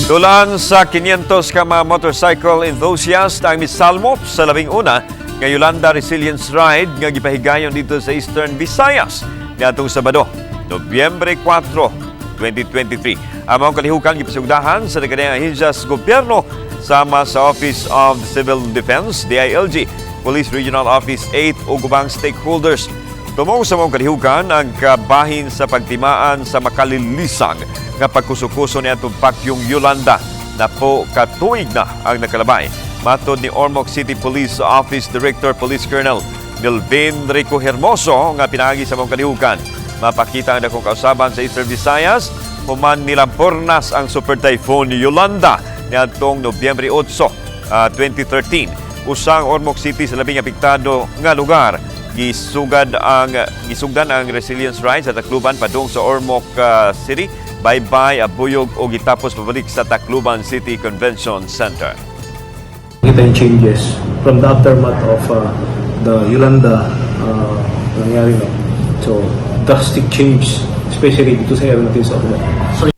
Tulan sa 500 ka mga motorcycle enthusiast ang misalmot sa labing una nga Yolanda Resilience Ride nga gipahigayon dito sa Eastern Visayas niadtong Sabado, Nobyembre 4, 2023. Ang mga kalihukan gipasugdahan sa nagkadayang ahensya sa gobyerno sama sa Office of the Civil Defense, DILG, Police Regional Office 8 ug ubang stakeholders. Tumong sa mga kalihukan ang kabahin sa pagtimaan sa makalilisang nga pagkusukuso ni atong Pakyong Yolanda na po katuig na ang nakalabay. Matod ni Ormoc City Police Office Director Police Colonel Melvin Rico Hermoso nga pinaagi sa mga kalihukan. Mapakita ang dakong kausaban sa Eastern Visayas, human nilampornas ang Super Typhoon Yolanda niadtong Nobyembre 8, 2013. Usang Ormoc City sa labing apektado nga lugar. Gisugdan ang Resilience Ride sa Tacloban padung sa Ormoc City, Baybay, Abuyog o gitapos pabalik sa Tacloban City Convention Center. Kita yung changes from the aftermath of the Yolanda nangyari na. So, drastic change, especially dito sa area natin sa Ormoc. So,